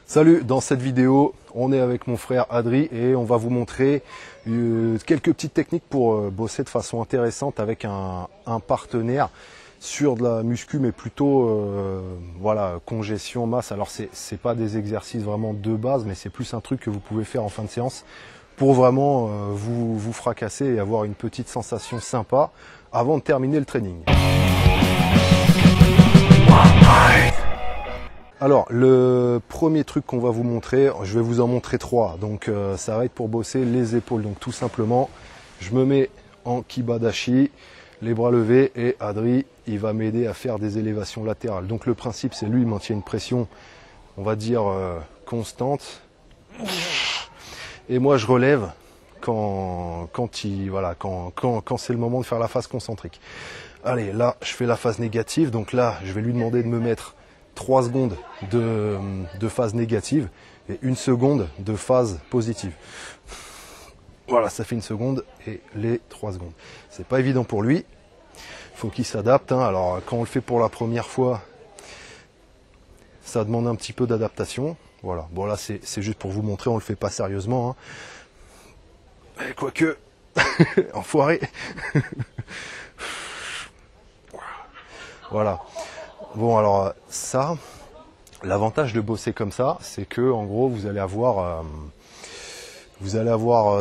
Salut, dans cette vidéo, on est avec mon frère Adri et on va vous montrer quelques petites techniques pour bosser de façon intéressante avec un partenaire sur de la muscu, mais plutôt voilà, congestion, masse. Alors c'est pas des exercices vraiment de base, mais c'est plus un truc que vous pouvez faire en fin de séance pour vraiment vous fracasser et avoir une petite sensation sympa avant de terminer le training. Alors, le premier truc qu'on va vous montrer, je vais vous en montrer 3. Donc, ça va être pour bosser les épaules. Donc, tout simplement, je me mets en kibadashi, les bras levés, et Adri, il va m'aider à faire des élévations latérales. Donc, le principe, c'est lui, il maintient une pression, on va dire, constante. Et moi, je relève quand c'est le moment de faire la phase concentrique. Allez, là, je fais la phase négative. Donc là, je vais lui demander de me mettre 3 secondes de phase négative et 1 seconde de phase positive. Voilà, ça fait 1 seconde et les 3 secondes. C'est pas évident pour lui. Il faut qu'il s'adapte. Alors, quand on le fait pour la première fois, ça demande un petit peu d'adaptation. Voilà. Bon, là, c'est juste pour vous montrer, on le fait pas sérieusement. Quoique, enfoiré. Voilà. Bon, alors ça, l'avantage de bosser comme ça, c'est que en gros vous allez avoir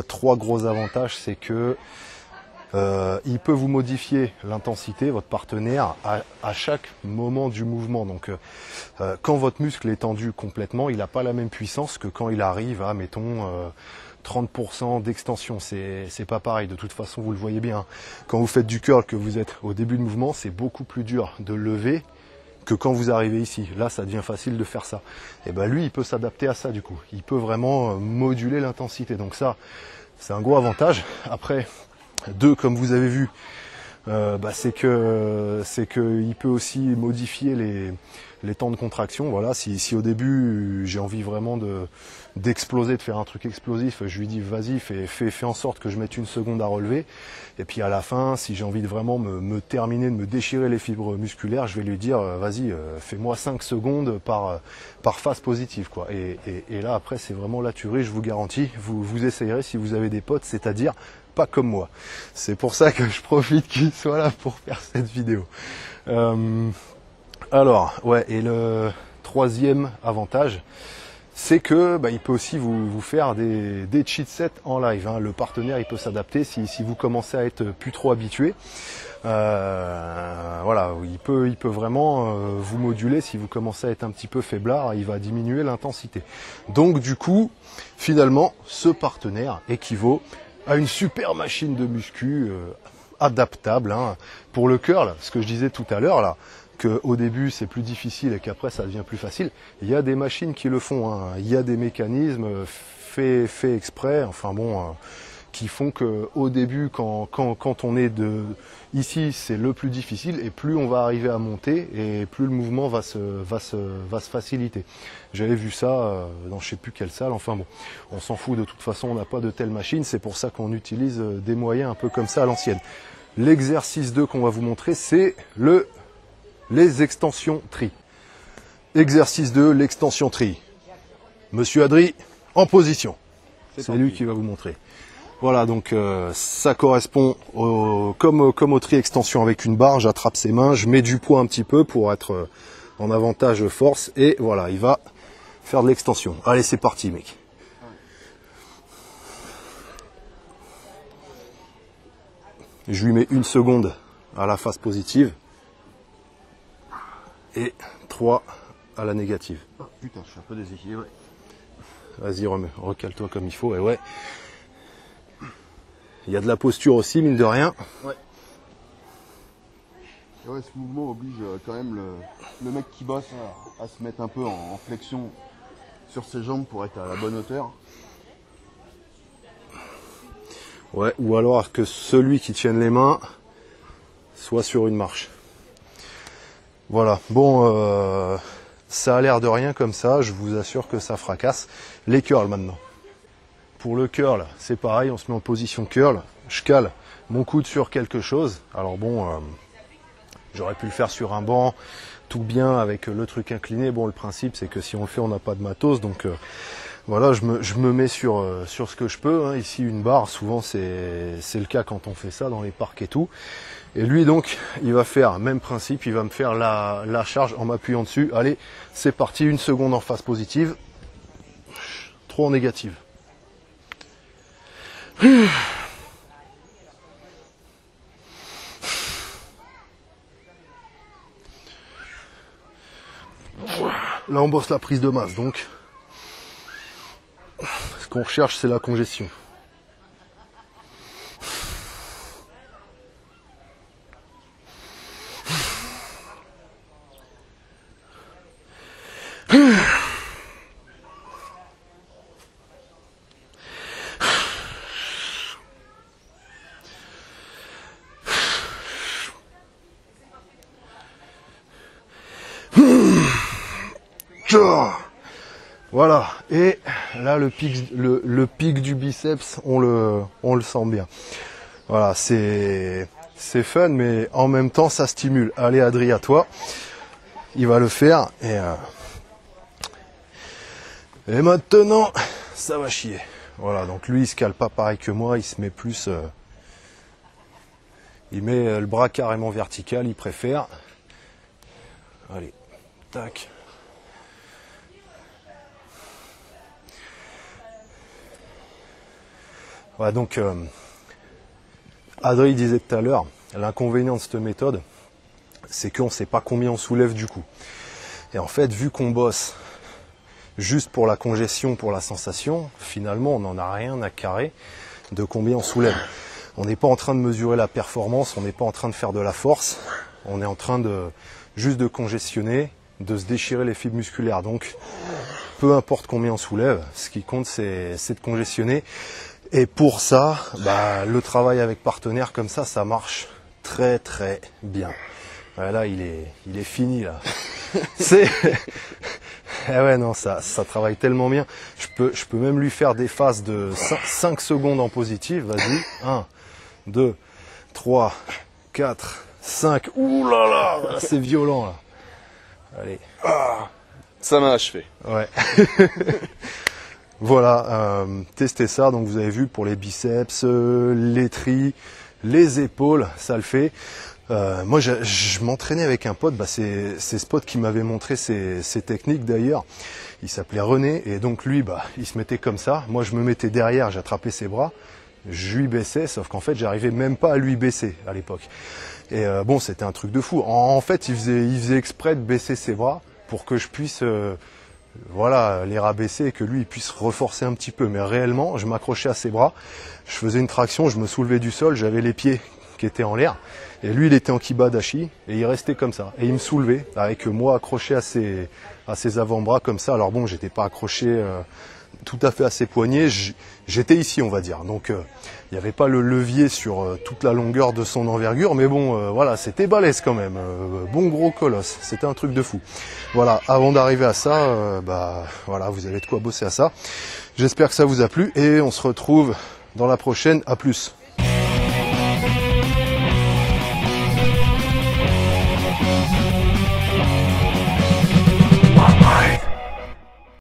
3 gros avantages. C'est que il peut vous modifier l'intensité, votre partenaire, à chaque moment du mouvement. Donc quand votre muscle est tendu complètement, il n'a pas la même puissance que quand il arrive à, mettons, 30% d'extension. C'est pas pareil. De toute façon, vous le voyez bien. Quand vous faites du curl, que vous êtes au début de mouvement, c'est beaucoup plus dur de lever que quand vous arrivez ici. Là, ça devient facile de faire ça. Et ben lui, il peut s'adapter à ça du coup. Il peut vraiment moduler l'intensité. Donc ça, c'est un gros avantage. Après, 2, comme vous avez vu, c'est que il peut aussi modifier les temps de contraction. Voilà, si au début j'ai envie vraiment d'exploser, de faire un truc explosif, je lui dis vas-y, fais en sorte que je mette 1 seconde à relever. Et puis à la fin, si j'ai envie de vraiment me terminer, de me déchirer les fibres musculaires, je vais lui dire vas-y, fais-moi 5 secondes par phase positive, quoi. Et là après, c'est vraiment la tuerie, je vous garantis. Vous essayerez si vous avez des potes, c'est-à-dire pas comme moi. C'est pour ça que je profite qu'il soit là pour faire cette vidéo. Alors, ouais, et le 3e avantage, c'est que il peut aussi vous faire des cheat sets en live. Le partenaire, il peut s'adapter si vous commencez à être plus trop habitué. Voilà, il peut vraiment vous moduler. Si vous commencez à être un petit peu faiblard, il va diminuer l'intensité. Donc du coup, finalement, ce partenaire équivaut à une super machine de muscu adaptable pour le curl. Ce que je disais tout à l'heure là, qu'au début c'est plus difficile et qu'après ça devient plus facile. Il y a des machines qui le font. Il y a des mécanismes faits exprès. Enfin bon, qui font que au début, quand on est ici, c'est le plus difficile, et plus on va arriver à monter et plus le mouvement va se faciliter. J'avais vu ça dans je sais plus quelle salle. Enfin bon, on s'en fout, de toute façon, on n'a pas de telle machine. C'est pour ça qu'on utilise des moyens un peu comme ça à l'ancienne. L'exercice 2 qu'on va vous montrer, c'est les extensions tri. Exercice 2, l'extension tri. Monsieur Adri, en position. C'est lui qui va vous montrer. Voilà, donc ça correspond comme au tri extension avec une barre. J'attrape ses mains, je mets du poids un petit peu pour être en avantage force, et voilà, il va faire de l'extension. Allez, c'est parti, mec. Je lui mets 1 seconde à la phase positive et 3 à la négative. Oh, putain, je suis un peu déséquilibré. Vas-y, recale-toi comme il faut, et ouais. Il y a de la posture aussi, mine de rien. Ouais. Et ouais, ce mouvement oblige quand même le mec qui bosse à se mettre un peu en flexion sur ses jambes pour être à la bonne hauteur. Ouais, ou alors que celui qui tienne les mains soit sur une marche. Voilà, bon, ça a l'air de rien comme ça, je vous assure que ça fracasse. Les curls maintenant. Pour le curl, c'est pareil, on se met en position curl, je cale mon coude sur quelque chose. Alors bon, j'aurais pu le faire sur un banc, tout bien avec le truc incliné. Bon, le principe c'est que si on le fait, on n'a pas de matos, donc voilà, je me mets sur ce que je peux, hein. Ici une barre, souvent c'est le cas quand on fait ça dans les parcs et tout. Et lui donc, il va faire même principe, il va me faire la charge en m'appuyant dessus. Allez, c'est parti, 1 seconde en phase positive, 3 en négative. Là on bosse la prise de masse, donc ce qu'on recherche c'est la congestion. Voilà, et là le pic du biceps, on le sent bien. Voilà, c'est fun, mais en même temps ça stimule. Allez Adri, à toi, il va le faire, et maintenant ça va chier. Voilà, donc lui il se cale pas pareil que moi, il se met plus, il met le bras carrément vertical, il préfère. Allez, tac. Voilà, donc Adri disait tout à l'heure, l'inconvénient de cette méthode, c'est qu'on ne sait pas combien on soulève du coup. Et en fait, vu qu'on bosse juste pour la congestion, pour la sensation, finalement, on n'en a rien à carrer de combien on soulève. On n'est pas en train de mesurer la performance, on n'est pas en train de faire de la force, on est en train de juste de congestionner, de se déchirer les fibres musculaires. Donc, peu importe combien on soulève, ce qui compte, c'est de congestionner. Et pour ça, le travail avec partenaire comme ça marche très très bien. Là, il est fini là. C'est ouais, non, ça travaille tellement bien. Je peux même lui faire des phases de 5 secondes en positif. Vas-y. 1, 2, 3, 4, 5. Ouh là là, c'est violent là. Allez. Ça m'a achevé. Ouais. Voilà, testez ça. Donc vous avez vu pour les biceps, les tris, les épaules, ça le fait. Moi, je m'entraînais avec un pote. C'est Spot qui m'avait montré ces techniques d'ailleurs. Il s'appelait René et donc lui, il se mettait comme ça. Moi, je me mettais derrière, j'attrapais ses bras, je lui baissais. Sauf qu'en fait, j'arrivais même pas à lui baisser à l'époque. Et bon, c'était un truc de fou. En fait, il faisait exprès de baisser ses bras pour que je puisse voilà, les rabaisser et que lui il puisse reforcer un petit peu. Mais réellement, je m'accrochais à ses bras, je faisais une traction, je me soulevais du sol, j'avais les pieds qui étaient en l'air. Et lui, il était en kibadashi et il restait comme ça. Et il me soulevait avec moi accroché à ses avant-bras comme ça. Alors bon, j'étais pas accroché tout à fait à ses poignets. J'étais ici, on va dire. Donc, il n'y avait pas le levier sur toute la longueur de son envergure. Mais bon, voilà, c'était balèze quand même. Bon gros colosse. C'était un truc de fou. Voilà, avant d'arriver à ça, voilà, vous avez de quoi bosser à ça. J'espère que ça vous a plu et on se retrouve dans la prochaine. À plus.